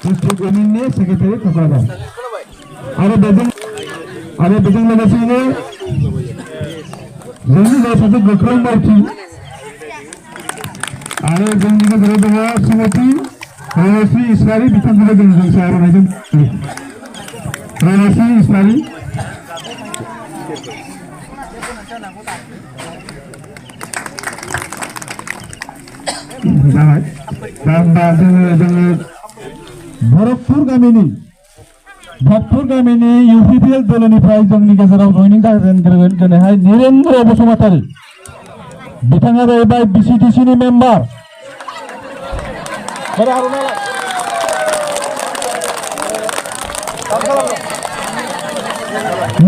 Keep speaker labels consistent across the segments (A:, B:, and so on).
A: District Eminnya Sekretariat Kepala. Ada bedeng legasi ini. Jadi kalau satu berkerang berarti. Ada bedeng juga berdoa semati. Relasi Israeli bukan juga dengan seorang aja. Relasi Israeli. Dan Bhaktapur गामिनि UPPL दलनिफ्राय जोंनि गेजेराव जयनिं जागोन दिनैहाय निरेन्द्र बसुमतारी बिथाङा जाहैबाय BCDC नि member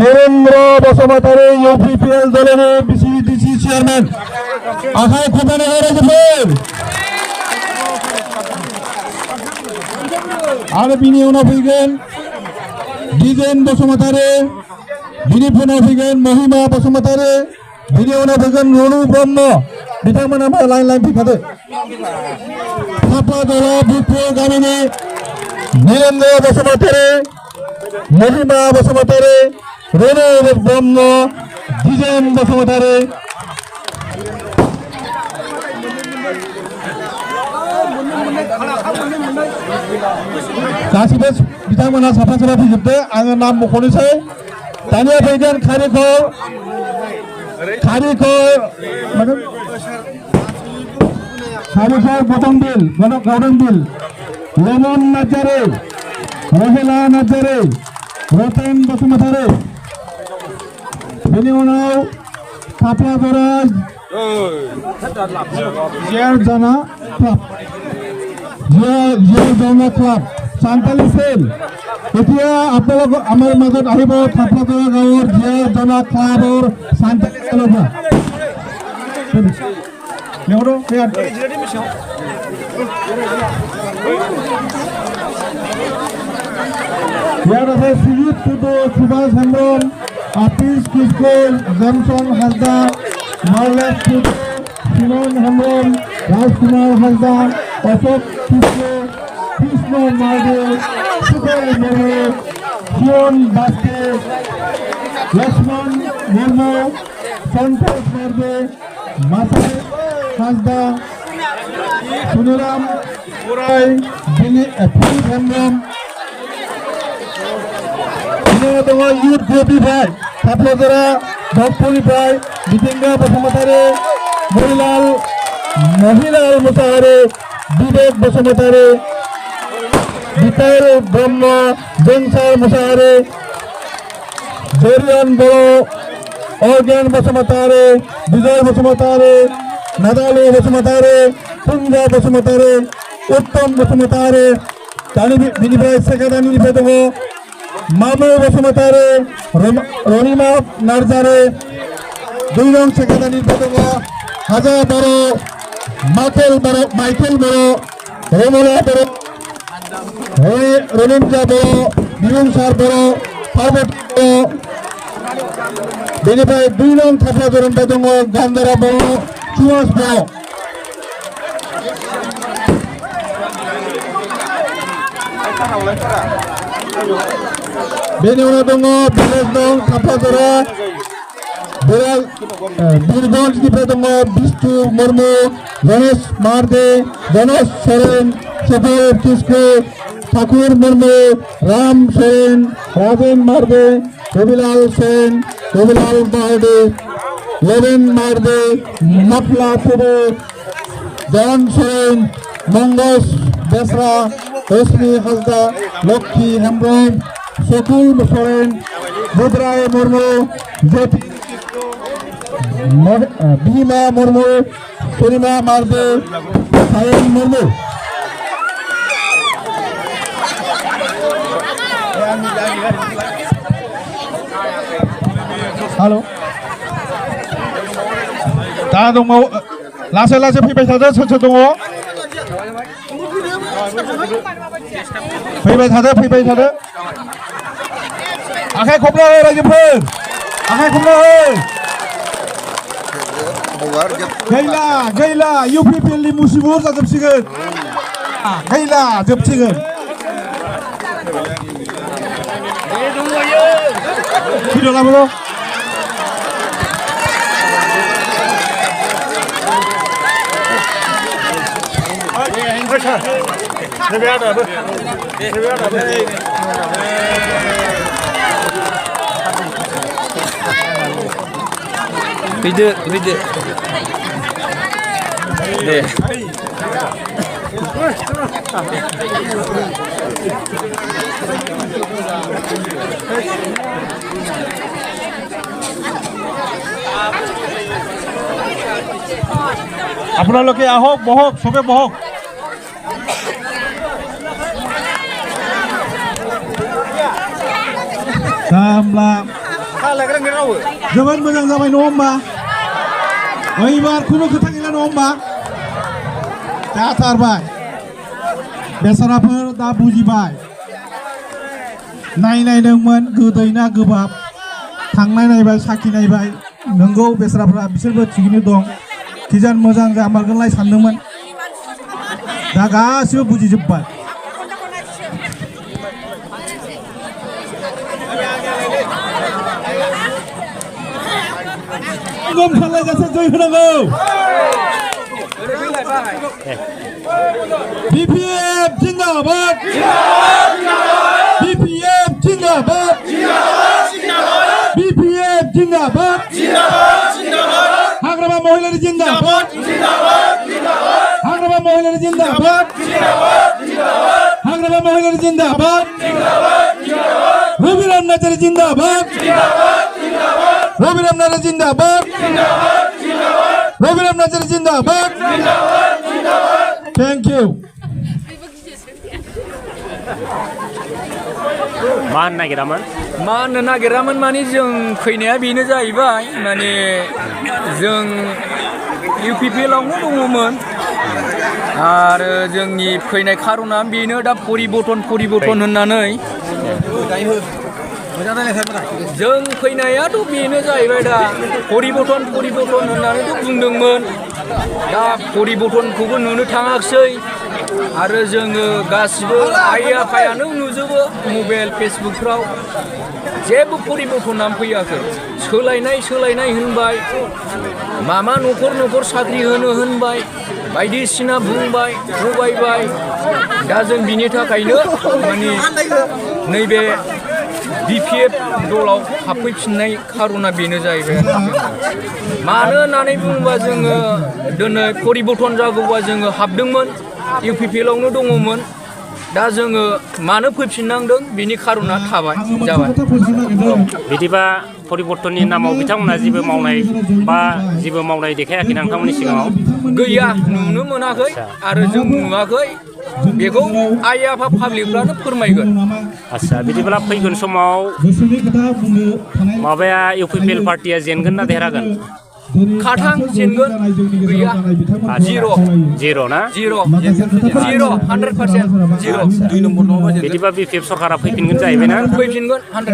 A: Nirendra Basumatary UPPL दलनि BCDC chairman आखाइ खबनानै रायजोफोर आरो बिनि उनाव फैगोन दिजेन बसुमतारी बिनि उनाव फैगोन महिमा बसुमतारी बिनि उनाव फैगोन रनु ब्रह्म बिथांमोना लाइन फैखादो थापादला भुटपुर गामिनि निरेन्द्र बसुमतारी महिमा बसुमतारी रनु ब्रह्म दिजेन बसुमतारी गासिबो बिथांमोना साफा फैजोबदो आङो नाम मख'नोसै दानिया फैगोन खारिखर गौतमबिल लेमन नार्जारी रहेला नार्जारी रतन बसुमतारी बेनि उनाव थाफ्लाजरा जियारजाना क्लाब सान्ताली सेल এতিয়া আপোনালোক আমাৰ মাজত আহিব থাপলাজৰা গাঁৱৰ জিয়াৰজানা ক্লাবৰ সান্তালি সেলৰ ইয়াত আছে সুজিত টুডু সুভাষ হেমব্ৰম আপিস কিশোৰ জনসন হাজদা মাৰ্লেছ টুডু সিমন হেমব্ৰম ৰাজকুমাৰ হাজদা অশোক কিশোৰ কৃষ্ণ মাৰ্ডে সুখল মুর্মু জীবন বাস্কে লক্ষ্মণ মুর্মু সন্তোষ মার্ডে মাসাই হাজদা সুনিরাম পুরাই ফিলিপ হেমব্রম दङ इउथ ग्रुपनिफ्राय थाफ्लाजरा भक्तपुरनिफ्राय मिथिंगा बसुमतारी महिलाल मुसाहारि विवेक बसुमतारी बिताल ब्रह्म जोंसार मुसाहारि जरियान बर' अर्गेन बसुमतारी विजय बसुमतारी नादालु बसुमतारी पुंजा बसुमतारी उत्तम बसुमतारी बिनिफ्राय सेक्रेटारिनिफ्राय दङ मामु बसुमतारी रनिमा नार्जारी 2 नं सेक्रेटारिनिफ्राय दङ हाजा बर' माइकेल बर' रमला बर' रनिमजा बर' बिबुंसार बर' पार्बती बर' बेनिफ्राय 2 नं थाफ्लाजरानिफ्राय दङ गान्दारा बर' सुवास बर' बेनि उनाव दङ भिलेज नं थाफ्लाजरा बीरगंजनिफ्राय दङ बिष्णु मुर्मु गणेश मार्दे गणेश सोरेन सफल किस्कु ठाकुर मुर्मु राम सोरेन राजेन मार्दे रविलाल सेन रविलाल मार्दे लेवेन मार्दे मफला टुडु जन सोरेन मंगस बेसरा रश्मि हाजदा लक्ष्मी हेमब्रम सकुल सोरेन बुद्राय मुर्मु जेपी भीमा मुर्मु पूर्णिमा मार्दे सायन मुर्मु हेलो दा दङ लासै फैबाय थादो सोर दङ फैबाय थादो आखाइ खबना हो रायजोफोर आखाइ खबना हो गैला UPPLनि मुसिबुर जाजोबसिगोन गैला जोबसिगोन भिडिअ लाबो
B: Video deh.
A: আপোনালোকে আহক বহক সবে বহক सामलाम जोबोद मोजां जाबाय नङा होमबा ओइबार खुनु खोथा गैला नङा होमबा जाथारबाय बेसाराफोर दा बुजिबाय नायनायदोंमोन गोदै ना गोबाब थांनाय नायबाय साखि नायबाय नंगौ बेसाराफोरा बिसोरबो थिगैनो दं किजान मोजां जामारगोनलाय सानदोंमोन दा गासिबो बुजिजोब्बाय गम खालाय जासे जय होनांगौ BPF जिंदाबाद BPF जिंदाबाद BPF जिंदाबाद हाग्रामा महिलानि जिंदाबाद हाग्रामा महिलानि जिंदाबाद हाग्रामा महिलानि जिंदाबाद रबिराम नार्जारी जिंदाबाद रबिराम नार्जारी जिंदाबाद रबिराम नार्जारी जिंदाबाद थैंक यू
C: मा होननो नागिरामोन
B: माने जों फैनाया बेनो जाहैबाय माने जों UPPLआवनो दङमोन आरो जोंनि फैनाय खार'ना बेनो दा परिबर्तन होननानै जों फैनायाथ' बेनो जाहैबाय दा परिबर्तन होननानैथ' बुंदोंमोन दा परिबर्तनखौबो नुनो थाङाखिसै आरो जोङो गासिबो आइ आफायानो नुजोबो मबाइल फेसबुकफ्राव जेबो परिबर्तनानो फैयाखै सोलायनाय होनबाय मामा न'खर साख्रि होनो होनबाय बायदिसिना बुंबाय थगायबाय दा जों बिनि थाखायनो माने नैबे BPF दलाव हाबफैफिननाय खार'ना बेनो जाहैबाय मानो होननानै बुङोबा जोङो दिनै परिबर्तन जागौबा जोङो हाबदोंमोन UPPLआवनो दङमोन दा जोङो मानो फैफिननांदों बिनि खार'ना थाबाय जाबाय
C: बिदिबा परिबर्तननि नामाव बिथांमोना जेबो मावनाय देखायाखै नोंथांमोननि सिगाङाव
B: गैया नुनो मोनाखै आरो जों नुवाखै बेखौ आइ आफा पाब्लिकफ्रानो फोरमायगोन
C: आच्छा बिदिब्ला फैगोन समाव माबाया UPPL पार्टिया जेनगोन ना देरहागोन
B: खाथां जेनगोन गैया
C: जिर' ना
B: 100% जिर'
C: बिदिबा BPF सरकारा फैफिनगोन जाहैबाय ना
B: फैफिनगोन 100%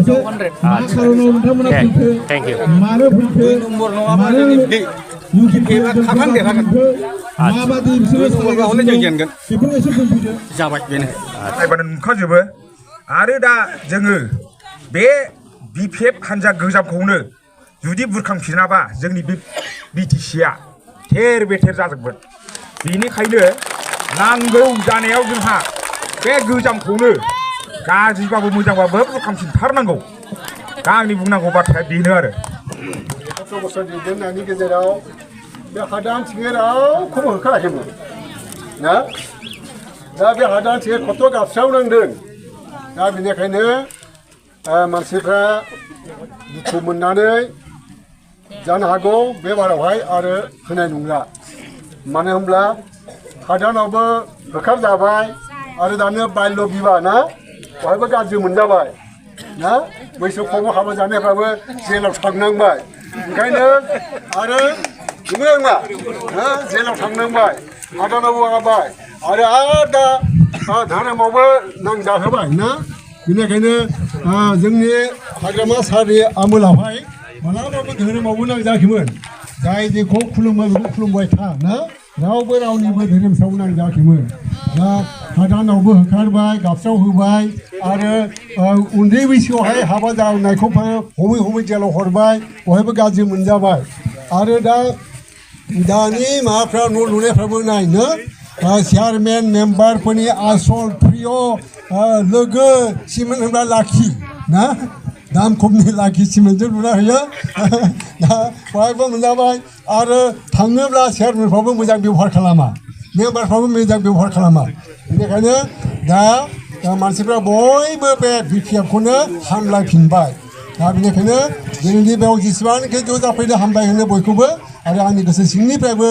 C: थेंक इउ
B: जाबाय बेनो
D: नुखाजोबो आरो दा जोङो बे BPF हान्जा गोजामखौनो जुदि बुरखांफिनाबा जोंनि BTCआ थेर बेथेर जाजोबगोन बेनिखायनो नांगौ जानायाव जोंहा बे गोजामखौनो गाज्रिबाबो मोजांबाबो बुरखांफिनथारनांगौ दा आंनि बुंनांगौ बाथ्राया बेनो आरो
E: बोसोर दैदेननायनि गेजेराव बे हादान थिङै रावखौबो होखाराखैमोन ना दा बे हादान थिङै खथ' गाबस्रावनांदों दा बेनिखायनो मानसिफ्रा दुखु मोननानै जानो हागौ बे बारावहाय आरो होनाय नंला मानो होनब्ला हादानावबो होखारजाबाय आरो दानो बाल्य बिबाह ना बहायबो गाज्रि मोनजाबाय ना बैसो खमाव हाबा जानायफ्राबो जेलाव थांनांबाय ओंखायनो आरो नंगौना जेलाव थांनांबाय हादानावबो माबाबाय आरो दा धोरोमावबो नांजाहोबाय ना बेनिखायनो जोंनि हाग्रामा सारनि आमोलावहाय मालाबाबो धोरोमावबो नांजायाखैमोन जाय जेखौ खुलुमो बेखौ खुलुमबाय था ना रावबो रावनिबो धोरोम सायाव नांजायाखैमोन दा हादानावबो होखारबाय गाबस्राव होबाय आरो उन्दै बैसोआवहाय हाबा जानायखौ हमै हमै जेलाव हरबाय बहायबो गाज्रि मोनजाबाय आरो दानि माबाफ्रा न' लुनायफ्राबो नायनो चेयारमेन मेम्बारफोरनि आसल प्रिय लोगो सिमेन्ट होनब्ला लाखि ना दाम खमनि लाखि सिमेन्टजों लुना होयो दा बहायबो मोनजाबाय आरो थाङोब्ला चेयारमेनफ्राबो मोजां बेबहार खालामा मेम्बारफ्राबो मोजां बेबहार खालामा बेनिखायनो दा मानसिफ्रा बयबो बे बिपिएफखौनो हामलायफिनबाय दा बेनिखायनो जोंनि बेयाव जेसेबांखि ज' जाफैनो हामबाय होनो बयखौबो आरो आंनि गोसो सिंनिफ्रायबो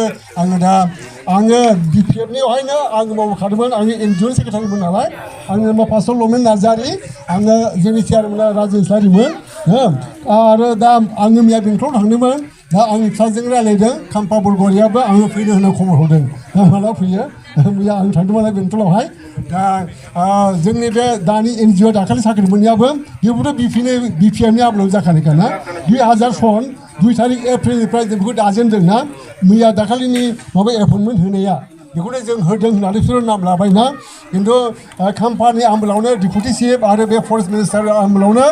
E: आङो बिपिएफनियावहायनो आङो मावखादोंमोन आंनि एनजिअ सेक्रेटारिमोन नालाय आङो फार्स्टआव लमेन नार्जारि आङो जोंनि चेयारमेना राजेश इस्लारिमोन आरो दा आङो मैया बेंटलाव थांदोंमोन दा आंनि फिसाजों रायज्लायदों खाम्फा बरग'रियाबो आङो फैनो होनना खबर हरदों दा माला फैयो मैया आं थांदोंमोन बेंटलावहाय दा जोंनि बे दानि एनजिअ दाखालि साख्रि मोननायाबो बेबोथ' बिपिएफनि आबलाव जाखानायखा ना 2000 सन 2 तारिख एप्रिलनिफ्राय जों बेखौ दाजेनदों ना मैया दाखालिनि माबा एपइन्टमेन्ट होनाया बेखौनो जों होदों होननानै बिसोरो नाम लाबायना खिन्थु खाम्फानि आमोलावनो डिपुटि चिफ आरो बे फरेस्ट मिनिस्टार आमोलावनो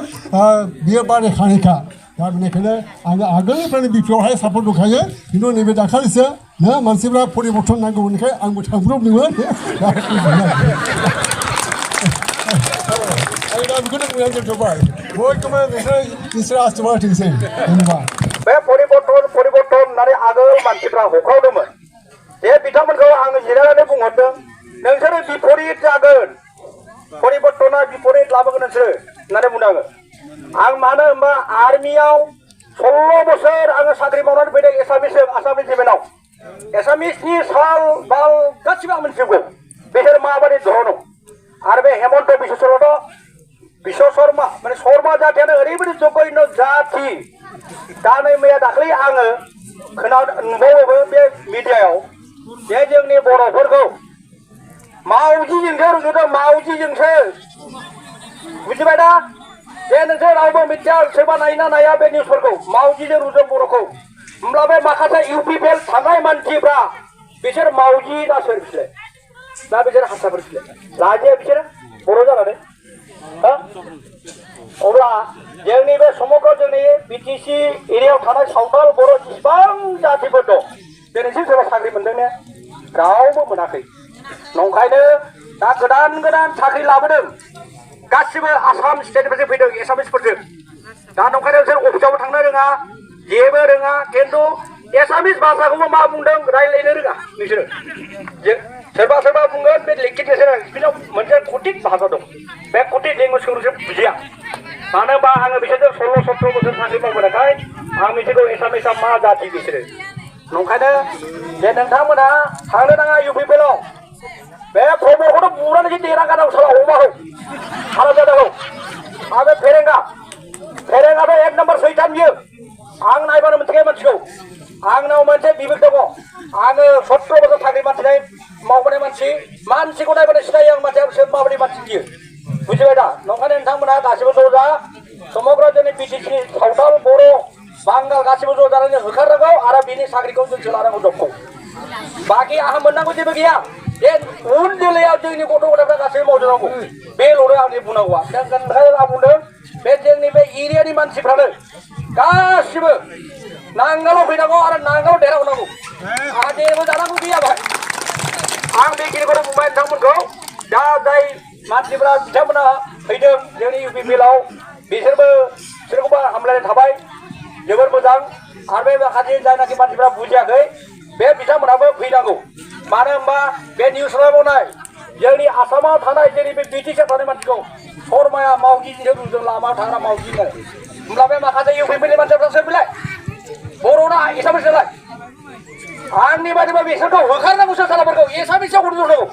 E: बियो बारायखानायखा दा बेनिखायनो आङो आगोलनिफ्रायनो बिपिएफआवहाय सापर्ट दंखायो खिन्थु नैबे दाखालिसो ना मानसिफ्रा परिबर्तन नांगौनिखाय आंबो थांब्रबदोंमोन आं दा बेखौनो बुंनानै दोनथ'बाय बयखौबो इसोरा आशिर्बाद होथोंसै धन्यबाद
F: बे परिबर्तन होननानै आगोल मानसिफ्रा होख्रावदोंमोन बे बिथांमोनखौ आङो जिरायनानै बुंहरदों नोंसोरो बिपरित जागोन परिबर्तना बिपरित लाबोगोन नोंसोरो होननानै बुंदों आं मानो होनबा आर्मियाव 16 बोसोर आङो साख्रि मावनानै फैदों एसामिस रेजिमेन्टआव एसामिसनि साल बाल गासिबो आं मिथिगौ बिसोर माबायदि धरन आरो बे हेमन्त बिश्व शर्मा माने शर्मा जातियानो ओरैबायदि जघन्य जाति दा नै मैया दाख्लै आङो नुबावोबो बे मिडियायाव बे जोंनि बर'फोरखौ मावजिजोंसो रुजुदों मावजिजोंसो बुजिबाय ना बे नोंसोर रावबो मिथिया सोरबा नायना नाया बे निउसफोरखौ मावजिजों रुजुदों बर'खौ होमब्ला बे माखासे इउपिपिएल थानाय मानसिफ्रा बिसोर मावजि ना सोर बिसोर ना बिसोर हारसाफोर बिसोर लाजिया बिसोरो बर' जानानै अब्ला जोंनि बे समग्र जोंनि बिटिसि एरियायाव थानाय सावथाल बर' जेसेबां जातिफोर दं दिनैसिम सोरबा साख्रि मोनदों ने रावबो मोनाखै नंखायनो दा गोदान साख्रि लाबोदों गासिबो आसाम स्टेटनिफ्रायसो फैदों एसामिसफोरजों दा नंखायनो बिसोर अफिसावबो थांनो रोङा जेबो रोङा खिन्थु एसामिस भाषाखौबो मा बुंदों रायज्लायनो रोङा बिसोरो सोरबा बुंगोन बे लिखित बिनाव मोनसे कटिक भाषा दं बे कटिक लेंगुवेजखौ बिसोर बुजिया मानो होनबा आङो बिसोरजों 16-17 बोसोर साख्रि मावबोनायखाय आं मिथिगौ एसामिसआ मा जाति बिसोरो नंखायनो जे नोंथांमोना थांनो नाङा इउपिपिएलआव बे प्रमदखौथ' बुनानैसो देना गानांगौ साला अमाखौ हारा जानांगौ आरो फेरेंगाथ' 1 नाम्बार सैतान बियो आं नायबानो मोनथिखायो मानसिखौ आंनाव मोनसे बिबेक दङ आङो 17 बोसोर साख्रि मावबोनाय मानसिखौ नायबानो सिनायो आं मानसिया सोर माबायदि मानसि बियो बुजिबाय दा नंखायनो नोंथांमोना गासिबो ज' जा समग्र जोंनि बिटिसि सावथाल बर' बांगाल गासिबो ज' जानानै होखारनांगौ आरो बिनि साख्रिखौ जोंसो लानांगौ जबखौ बाखि आंहा मोननांगौ जेबो गैया बे उन जोलैयाव जोंनि गथ' गथायफ्रा गासैबो मावजोबनांगौ बेल'नो आंनि बुंनांगौआ ओंखायनो आं बुंदों बे जोंनि बे एरियानि मानसिफ्रानो गासिबो नांगालाव फैनांगौ आरो नांगालाव देरहाबोनांगौ आंहा जेबो जानांगौ गैया बाहाय आं बेखिनिखौनो बुंबाय नोंथांमोनखौ दा जाय मानसिफ्रा बिथांमोना फैदों जोंनि इउपिपिएलआव बिसोरबो सोरखौबा हामलायनाय थाबाय जोबोर मोजां आरो बे माखासे जायनाखि मानसिफ्रा बुजियाखै बे बिथांमोनाबो फैनांगौ मानो होनबा बे निउस लाबोनाय जोंनि आसामाव थानाय जोंनि बे बिटिसिआव थानाय मानसिखौ शर्माया मावजिजों रुजुदों लामायाव थाग्रा मावजि होननानै होमब्ला बे माखासे इउपिपिएलनि मानसिफ्रा सोर बिलाय बर'ना एसामिस नालाय आंनि बादिबा बिसोरखौ होखारनांगौसो सालाफोरखौ एसामिसआव रुजुनांगौ